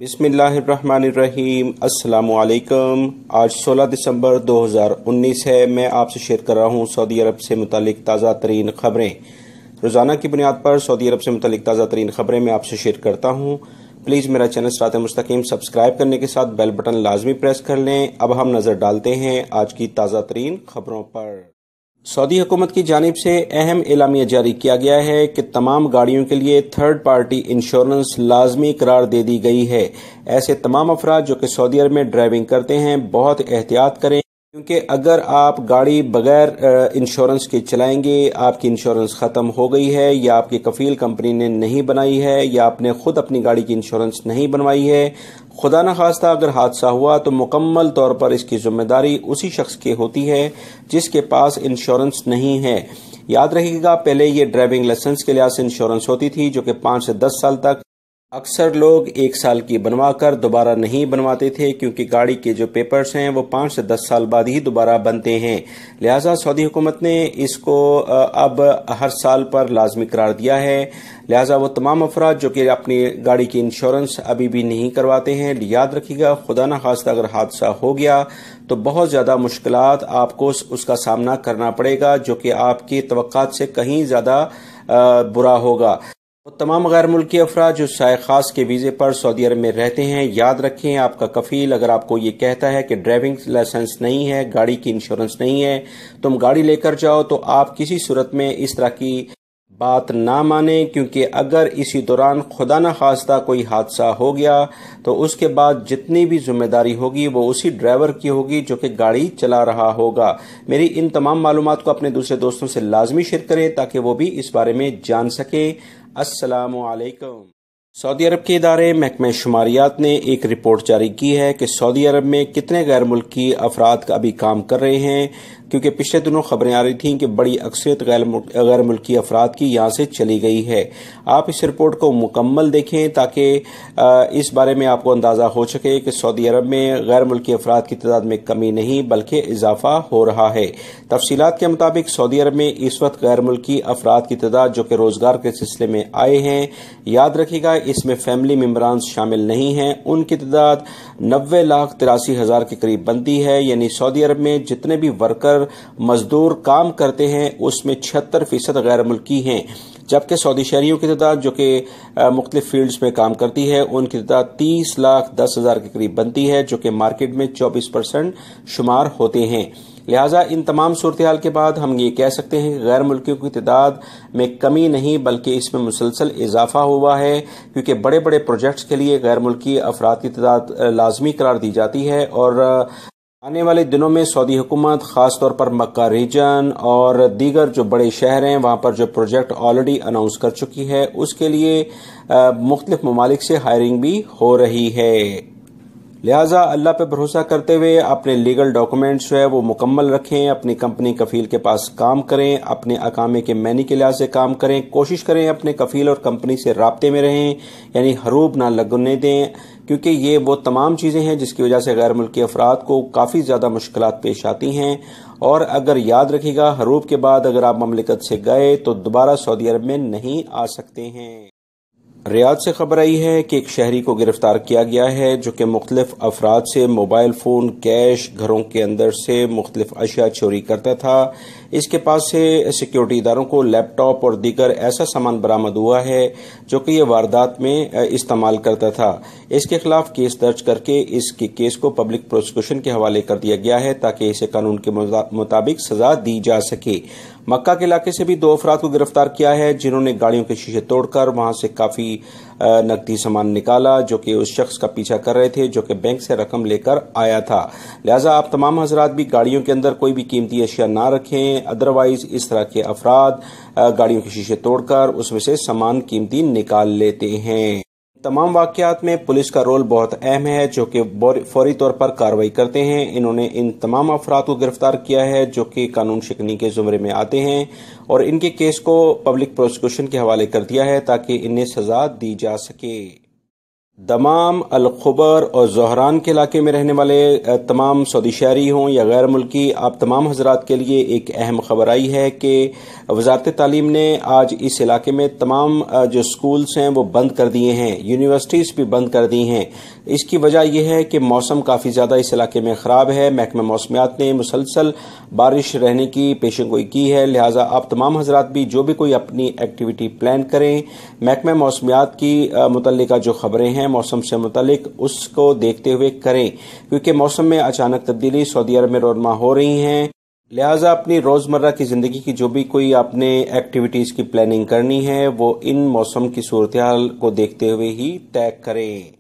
बिस्मिल्लाहिर्रहमानिर्रहीम। अस्सलामु अलैकुम। आज 16 दिसंबर 2019 है। मैं आपसे शेयर कर रहा हूँ सऊदी अरब से मुतालिक ताज़ा तरीन खबरें। रोज़ाना की बुनियाद पर सऊदी अरब से मुतालिक ताज़ा तरीन खबरें मैं आपसे शेयर करता हूँ। प्लीज़ मेरा चैनल सिरात मुस्तकीम सब्सक्राइब करने के साथ बेल बटन लाजमी प्रेस कर लें। अब हम नज़र डालते हैं आज की ताज़ा तरीन खबरों पर। सऊदी हुकूमत की जानिब से अहम एलामिया जारी किया गया है कि तमाम गाड़ियों के लिए थर्ड पार्टी इंश्योरेंस लाजमी करार दे दी गई है। ऐसे तमाम अफराद जो कि सऊदी अरब में ड्राइविंग करते हैं बहुत एहतियात करें, क्योंकि अगर आप गाड़ी बगैर इंश्योरेंस के चलाएंगे, आपकी इंश्योरेंस ख़त्म हो गई है या आपकी कफील कंपनी ने नहीं बनाई है या आपने खुद अपनी गाड़ी की इंश्योरेंस नहीं बनवाई है, खुदा न खास्ता अगर हादसा हुआ तो मुकम्मल तौर पर इसकी जिम्मेदारी उसी शख्स की होती है जिसके पास इंश्योरेंस नहीं है। याद रखिएगा, पहले ये ड्राइविंग लाइसेंस के लिहाज से इंश्योरेंस होती थी जो कि 5 से 10 साल तक, अक्सर लोग 1 साल की बनवा कर दोबारा नहीं बनवाते थे, क्योंकि गाड़ी के जो पेपर्स हैं वो 5 से 10 साल बाद ही दोबारा बनते हैं। लिहाजा सऊदी हुकूमत ने इसको अब हर साल पर लाजमी करार दिया है। लिहाजा वो तमाम अफराद जो कि अपनी गाड़ी की इंश्योरेंस अभी भी नहीं करवाते हैं, याद रखिएगा, खुदा न खास्ता अगर हादसा हो गया तो बहुत ज़्यादा मुश्किलात आपको उसका सामना करना पड़ेगा, जो कि आपकी तवक्कात से कहीं ज़्यादा बुरा होगा। वो तमाम गैर मुल्की अफराद जो साए खास के वीज़े पर सऊदी अरब में रहते हैं, याद रखें, आपका कफील अगर आपको ये कहता है कि ड्राइविंग लाइसेंस नहीं है, गाड़ी की इंश्योरेंस नहीं है, तुम गाड़ी लेकर जाओ, तो आप किसी सूरत में इस तरह की बात ना माने, क्योंकि अगर इसी दौरान खुदा न खास्ता कोई हादसा हो गया तो उसके बाद जितनी भी जिम्मेदारी होगी वो उसी ड्राइवर की होगी जो कि गाड़ी चला रहा होगा। मेरी इन तमाम मालूमात को अपने दूसरे दोस्तों से लाजमी शेयर करें ताकि वो भी इस बारे में जान सके। अस्सलामु अलैकुम। सऊदी अरब के इदारे महकमे शुमारियात ने एक रिपोर्ट जारी की है कि सऊदी अरब में कितने गैर मुल्की अफराद अभी काम कर रहे हैं, क्योंकि पिछले दिनों खबरें आ रही थीं कि बड़ी अक्सरियत गैर मुल्की अफराद की यहाँ से चली गई है। आप इस रिपोर्ट को मुकम्मल देखें ताकि इस बारे में आपको अंदाज़ा हो सके कि सऊदी अरब में गैर मुल्की अफराद की तादाद में कमी नहीं बल्कि इजाफा हो रहा है। तफसीलात के मुताबिक सऊदी अरब में इस वक्त गैर मुल्की अफराद की तादाद जो कि रोज़गार के सिलसिले में आए हैं, याद रखिएगा, इसमें फैमिली मेम्बरान शामिल नहीं हैं, उनकी तादाद 90,83,000 के करीब बनती है। यानी सऊदी अरब में जितने भी वर्कर मजदूर काम करते हैं उसमें 76% गैर मुल्की हैं, जबकि सऊदी शहरियों की तादाद जो कि मुख्तलिफ फील्ड्स में काम करती है उनकी तादाद 30,10,000 के करीब बनती है, जो कि मार्केट में 24% शुमार होते हैं। लिहाजा इन तमाम सूरत हाल के बाद हम ये कह सकते हैं कि गैर मुल्कियों की तादाद में कमी नहीं बल्कि इसमें मुसलसल इजाफा हुआ है, क्योंकि बड़े बड़े प्रोजेक्ट्स के लिए गैर मुल्की अफराद की तादाद लाजमी करार दी जाती है। और आने वाले दिनों में सऊदी हुकूमत खास तौर पर मक्का रीजन और दीगर जो बड़े शहर हैं वहां पर जो प्रोजेक्ट ऑलरेडी अनाउंस कर चुकी है उसके लिए मुख्तलिफ ममालिक से हायरिंग भी हो रही है। लिहाजा अल्लाह पे भरोसा करते हुए अपने लीगल डॉक्यूमेंट्स जो है वो मुकम्मल रखें, अपनी कंपनी कफील के पास काम करें, अपने अकामे के मैनी के लिहाज से काम करें, कोशिश करें अपने कफील और कंपनी से राब्ते में रहें, यानी हरूब ना लगने दें, क्योंकि ये वो तमाम चीज़ें हैं जिसकी वजह से गैर मुल्की अफराद को काफ़ी ज़्यादा मुश्किलात पेश आती हैं। और अगर याद रखिएगा, हरूब के बाद अगर आप ममलिकत से गए तो दोबारा सऊदी अरब में नहीं आ सकते हैं। रियाद से खबर आई है कि एक शहरी को गिरफ्तार किया गया है जो कि मुख्तलिफ अफराद से मोबाइल फ़ोन, कैश, घरों के अंदर से मुख्तलिफ अशिया चोरी करता था। इसके पास से सिक्योरिटी इदारों को लैपटॉप और दीगर ऐसा सामान बरामद हुआ है जो कि ये वारदात में इस्तेमाल करता था। इसके खिलाफ केस दर्ज करके इसके केस को पब्लिक प्रोसिक्यूशन के हवाले कर दिया गया है ताकि इसे कानून के मुताबिक सजा दी जा सके। मक्का के इलाके से भी 2 अफराद को गिरफ्तार किया है जिन्होंने गाड़ियों के शीशे तोड़कर वहां से काफी नकदी सामान निकाला, जो कि उस शख्स का पीछा कर रहे थे जो कि बैंक से रकम लेकर आया था। लिहाजा आप तमाम हजरात भी गाड़ियों के अंदर कोई भी कीमती अशिया ना रखें, अदरवाइज इस तरह के अफराद गाड़ियों के शीशे तोड़कर उसमें से सामान कीमती निकाल लेते हैं। तमाम वाकयात में पुलिस का रोल बहुत अहम है, जो कि फौरी तौर पर कार्रवाई करते हैं। इन्होंने इन तमाम अफराद को गिरफ्तार किया है जो कि कानून शिकनी के जुमरे में आते हैं और इनके केस को पब्लिक प्रोसिक्यूशन के हवाले कर दिया है ताकि इन्हें सजा दी जा सके। दमाम, अल-खुबर और ज़ोहरान के इलाके में रहने वाले तमाम सऊदी शहरी हों या गैर मुल्की, आप तमाम हजरात के लिए एक अहम खबर आई है कि वजारत तालीम ने आज इस इलाके में तमाम जो स्कूल्स हैं वो बंद कर दिए हैं, यूनिवर्सिटीज़ भी बंद कर दी हैं। इसकी वजह यह है कि मौसम काफ़ी ज़्यादा इस इलाके में ख़राब है। महकमा मौसमियात ने मुसलसल बारिश रहने की पेशेंगोई की है, लिहाजा आप तमाम हजरात भी जो भी कोई अपनी एक्टिविटी प्लान करें, महकमा मौसमियात की मुतल्लिका जो खबरें हैं मौसम से मुतालिक उसको देखते हुए करें, क्योंकि मौसम में अचानक तब्दीली सऊदी अरब में रोज़मर्रा हो रही हैं। लिहाजा अपनी रोज़मर्रा की ज़िंदगी की जो भी कोई आपने एक्टिविटीज़ की प्लानिंग करनी है वो इन मौसम की सूरत हाल को देखते हुए ही तय करें।